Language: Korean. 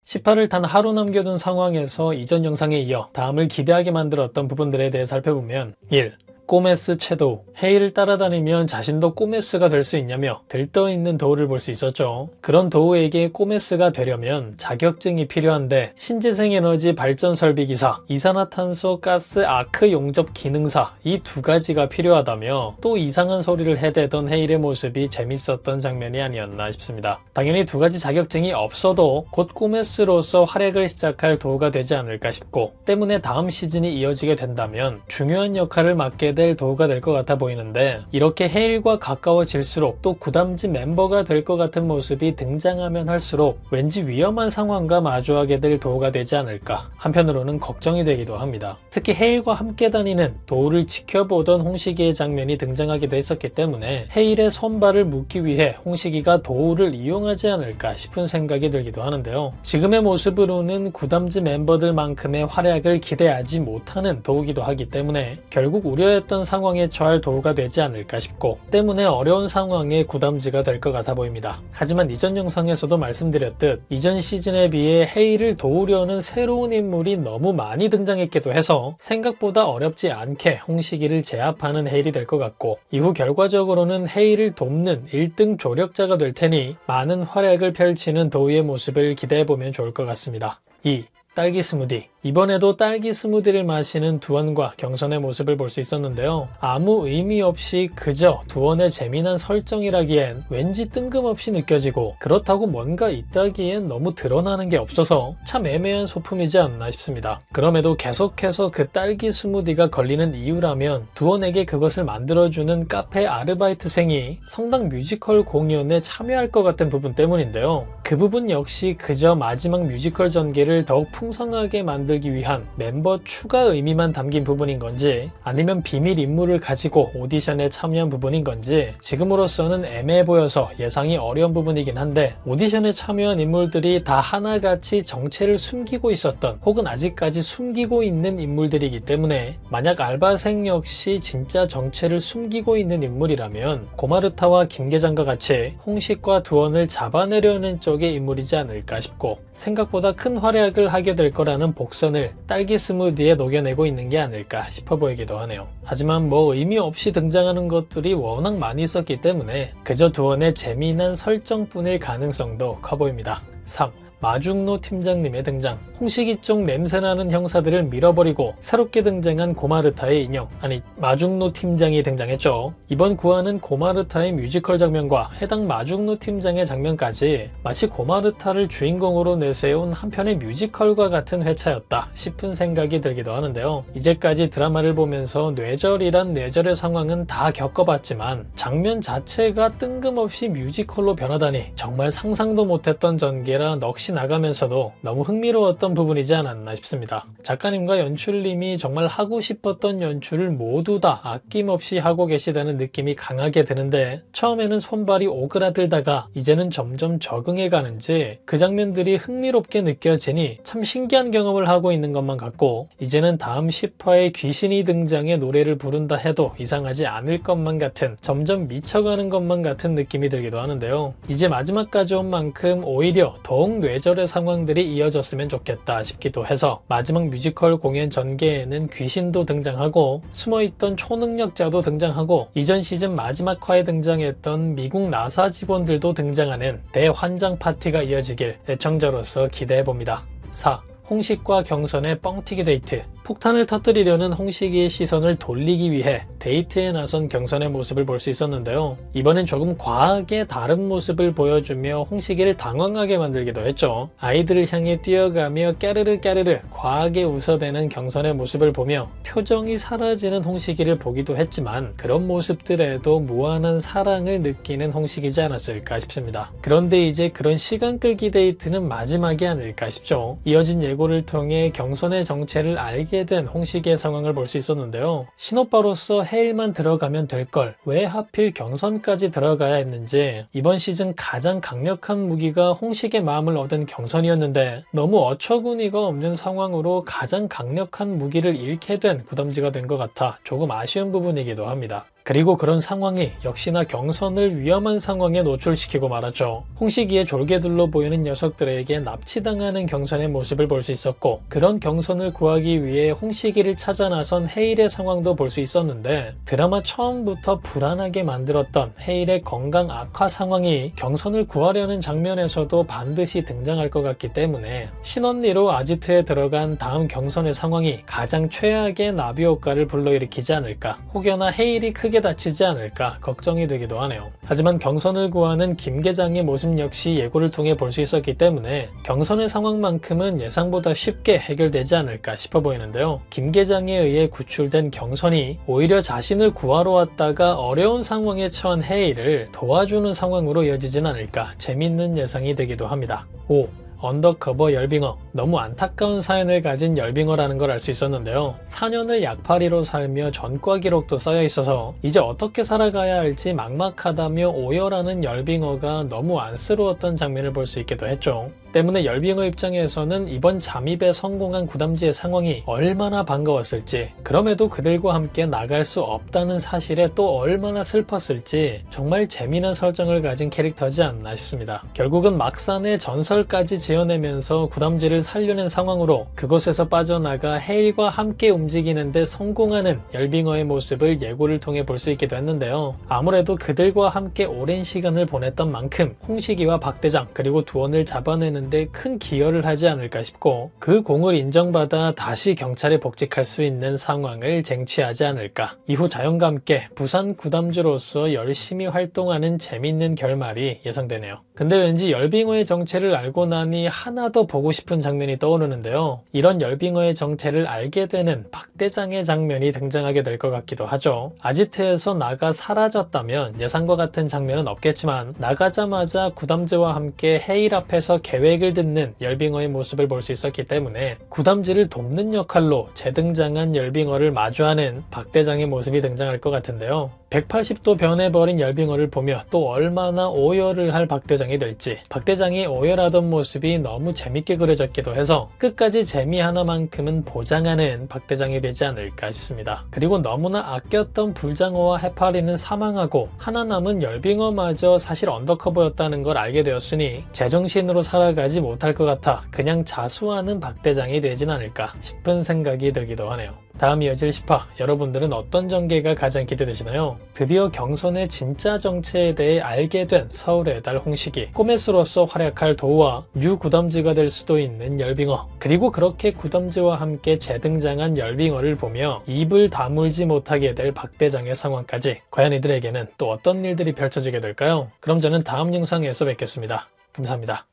18을 단 하루 남겨둔 상황에서 이전 영상에 이어 다음을 기대하게 만들었던 부분들에 대해 살펴보면 1. 꼬메스 채도. 헤이를 따라다니면 자신도 꼬메스가 될 수 있냐며 들떠있는 도우를 볼 수 있었죠. 그런 도우에게 꼬메스가 되려면 자격증이 필요한데 신재생에너지 발전설비기사, 이산화탄소 가스 아크 용접 기능사 이 두 가지가 필요하다며 또 이상한 소리를 해대던 헤일의 모습이 재밌었던 장면이 아니었나 싶습니다. 당연히 두 가지 자격증이 없어도 곧 꼬메스로서 활약을 시작할 도우가 되지 않을까 싶고, 때문에 다음 시즌이 이어지게 된다면 중요한 역할을 맡게 될 도우가 될 것 같아 보이는데, 이렇게 헤일과 가까워질수록 또 구담지 멤버가 될 것 같은 모습이 등장하면 할수록 왠지 위험한 상황과 마주하게 될 도우가 되지 않을까, 한편으로는 걱정이 되기도 합니다. 특히 헤일과 함께 다니는 도우를 지켜보던 홍식이의 장면이 등장하기도 했었기 때문에 헤일의 손발을 묶기 위해 홍식이가 도우를 이용하지 않을까 싶은 생각이 들기도 하는데요. 지금의 모습으로는 구담지 멤버들만큼의 활약을 기대하지 못하는 도우기도 하기 때문에 결국 우려했던 상황에 처할 도우가 되지 않을까 싶고, 때문에 어려운 상황의 구담지가 될 것 같아 보입니다. 하지만 이전 영상에서도 말씀드렸듯 이전 시즌에 비해 헤일을 도우려는 새로운 인물이 너무 많이 등장했기도 해서 생각보다 어렵지 않게 홍식이를 제압하는 헤일이 될 것 같고, 이후 결과적으로는 헤일을 돕는 1등 조력자가 될 테니 많은 활약을 펼치는 도우의 모습을 기대해보면 좋을 것 같습니다. 2. 딸기 스무디. 이번에도 딸기 스무디를 마시는 두원과 경선의 모습을 볼 수 있었는데요. 아무 의미 없이 그저 두원의 재미난 설정이라기엔 왠지 뜬금없이 느껴지고, 그렇다고 뭔가 있다기엔 너무 드러나는 게 없어서 참 애매한 소품이지 않나 싶습니다. 그럼에도 계속해서 그 딸기 스무디가 걸리는 이유라면 두원에게 그것을 만들어주는 카페 아르바이트생이 성당 뮤지컬 공연에 참여할 것 같은 부분 때문인데요. 그 부분 역시 그저 마지막 뮤지컬 전개를 더욱 풍성하게 만들기 위한 멤버 추가 의미만 담긴 부분인 건지, 아니면 비밀 임무를 가지고 오디션에 참여한 부분인 건지 지금으로서는 애매해 보여서 예상이 어려운 부분이긴 한데, 오디션에 참여한 인물들이 다 하나같이 정체를 숨기고 있었던, 혹은 아직까지 숨기고 있는 인물들이기 때문에 만약 알바생 역시 진짜 정체를 숨기고 있는 인물이라면 고마르타와 김계장과 같이 홍식과 두원을 잡아내려는 쪽의 인물이지 않을까 싶고, 생각보다 큰 활약을 하게 될 거라는 복선을 딸기 스무디에 녹여내고 있는 게 아닐까 싶어 보이기도 하네요. 하지만 뭐 의미 없이 등장하는 것들이 워낙 많이 있었기 때문에 그저 두원의 재미난 설정뿐일 가능성도 커 보입니다. 3. 마중노 팀장님의 등장. 홍식이 쪽 냄새나는 형사들을 밀어버리고 새롭게 등장한 고마르타의 인형, 아니 마중노 팀장이 등장했죠. 이번 구화는 고마르타의 뮤지컬 장면과 해당 마중노 팀장의 장면까지 마치 고마르타를 주인공으로 내세운 한편의 뮤지컬과 같은 회차였다 싶은 생각이 들기도 하는데요. 이제까지 드라마를 보면서 뇌절이란 뇌절의 상황은 다 겪어봤지만 장면 자체가 뜬금없이 뮤지컬로 변하다니 정말 상상도 못했던 전개라 넋이 나가면서도 너무 흥미로웠던 부분이지 않았나 싶습니다. 작가님과 연출님이 정말 하고 싶었던 연출을 모두 다 아낌없이 하고 계시다는 느낌이 강하게 드는데, 처음에는 손발이 오그라들다가 이제는 점점 적응해 가는지 그 장면들이 흥미롭게 느껴지니 참 신기한 경험을 하고 있는 것만 같고, 이제는 다음 10화에 귀신이 등장해 노래를 부른다 해도 이상하지 않을 것만 같은, 점점 미쳐가는 것만 같은 느낌이 들기도 하는데요. 이제 마지막까지 온 만큼 오히려 더욱 뇌절의 상황들이 이어졌으면 좋겠다 싶기도 해서 마지막 뮤지컬 공연 전개에는 귀신도 등장하고 숨어있던 초능력자도 등장하고 이전 시즌 마지막 화에 등장했던 미국 나사 직원들도 등장하는 대환장 파티가 이어지길 애청자로서 기대해봅니다. 4. 홍식과 경선의 뻥튀기 데이트. 폭탄을 터뜨리려는 홍식이의 시선을 돌리기 위해 데이트에 나선 경선의 모습을 볼 수 있었는데요. 이번엔 조금 과하게 다른 모습을 보여주며 홍식이를 당황하게 만들기도 했죠. 아이들을 향해 뛰어가며 까르르 까르르 과하게 웃어대는 경선의 모습을 보며 표정이 사라지는 홍식이를 보기도 했지만, 그런 모습들에도 무한한 사랑을 느끼는 홍식이지 않았을까 싶습니다. 그런데 이제 그런 시간 끌기 데이트는 마지막이 아닐까 싶죠. 이어진 예고를 통해 경선의 정체를 알게 된 홍식이의 상황을 볼 수 있었는데요. 신오빠로서 헤일만 들어가면 될 걸 왜 하필 경선까지 들어가야 했는지, 이번 시즌 가장 강력한 무기가 홍식의 마음을 얻은 경선이었는데 너무 어처구니가 없는 상황으로 가장 강력한 무기를 잃게 된 구담지가 된 것 같아 조금 아쉬운 부분이기도 합니다. 그리고 그런 상황이 역시나 경선을 위험한 상황에 노출시키고 말았죠. 홍식이의 졸개들로 보이는 녀석들에게 납치당하는 경선의 모습을 볼 수 있었고, 그런 경선을 구하기 위해 홍식이를 찾아 나선 헤일의 상황도 볼 수 있었는데, 드라마 처음부터 불안하게 만들었던 헤일의 건강 악화 상황이 경선을 구하려는 장면에서도 반드시 등장할 것 같기 때문에 신언니로 아지트에 들어간 다음 경선의 상황이 가장 최악의 나비 효과를 불러일으키지 않을까, 혹여나 헤일이 크게 다치지 않을까 걱정이 되기도 하네요. 하지만 경선을 구하는 김 계장의 모습 역시 예고를 통해 볼 수 있었기 때문에 경선의 상황만큼은 예상보다 쉽게 해결되지 않을까 싶어 보이는데요. 김 계장에 의해 구출된 경선이 오히려 자신을 구하러 왔다가 어려운 상황에 처한 헤일을 도와주는 상황으로 이어지진 않을까 재밌는 예상이 되기도 합니다. 5. 언더커버 열빙어. 너무 안타까운 사연을 가진 열빙어라는 걸 알 수 있었는데요. 4년을 약팔이로 살며 전과 기록도 쌓여 있어서 이제 어떻게 살아가야 할지 막막하다며 오열하는 열빙어가 너무 안쓰러웠던 장면을 볼 수 있기도 했죠. 때문에 열빙어 입장에서는 이번 잠입에 성공한 구담지의 상황이 얼마나 반가웠을지, 그럼에도 그들과 함께 나갈 수 없다는 사실에 또 얼마나 슬펐을지 정말 재미난 설정을 가진 캐릭터지 않나 싶습니다. 결국은 막산의 전설까지 지어내면서 구담지를 살려낸 상황으로 그곳에서 빠져나가 헤일과 함께 움직이는데 성공하는 열빙어의 모습을 예고를 통해 볼 수 있기도 했는데요. 아무래도 그들과 함께 오랜 시간을 보냈던 만큼 홍식이와 박대장 그리고 두원을 잡아내는 데 큰 기여를 하지 않을까 싶고, 그 공을 인정받아 다시 경찰에 복직할 수 있는 상황을 쟁취하지 않을까. 이후 자연과 함께 부산 구담주로서 열심히 활동하는 재밌는 결말이 예상되네요. 근데 왠지 열빙어의 정체를 알고 나니 하나 더 보고 싶은 장면이 떠오르는데요. 이런 열빙어의 정체를 알게 되는 박대장의 장면이 등장하게 될 것 같기도 하죠. 아지트에서 나가 사라졌다면 예상과 같은 장면은 없겠지만, 나가자마자 구담지와 함께 헤일 앞에서 계획을 듣는 열빙어의 모습을 볼 수 있었기 때문에 구담지를 돕는 역할로 재등장한 열빙어를 마주하는 박대장의 모습이 등장할 것 같은데요. 180도 변해버린 열빙어를 보며 또 얼마나 오열을 할 박대장이 될지, 박대장이 오열하던 모습이 너무 재밌게 그려졌기도 해서 끝까지 재미 하나만큼은 보장하는 박대장이 되지 않을까 싶습니다. 그리고 너무나 아꼈던 불장어와 해파리는 사망하고 하나 남은 열빙어마저 사실 언더커버였다는 걸 알게 되었으니 제정신으로 살아가지 못할 것 같아 그냥 자수하는 박대장이 되진 않을까 싶은 생각이 들기도 하네요. 다음 이어질 10화, 여러분들은 어떤 전개가 가장 기대되시나요? 드디어 경선의 진짜 정체에 대해 알게 된 서울의 달 홍식이, 꼬메스로서 활약할 도우와 뉴 구담지가 될 수도 있는 열빙어, 그리고 그렇게 구담지와 함께 재등장한 열빙어를 보며 입을 다물지 못하게 될 박대장의 상황까지, 과연 이들에게는 또 어떤 일들이 펼쳐지게 될까요? 그럼 저는 다음 영상에서 뵙겠습니다. 감사합니다.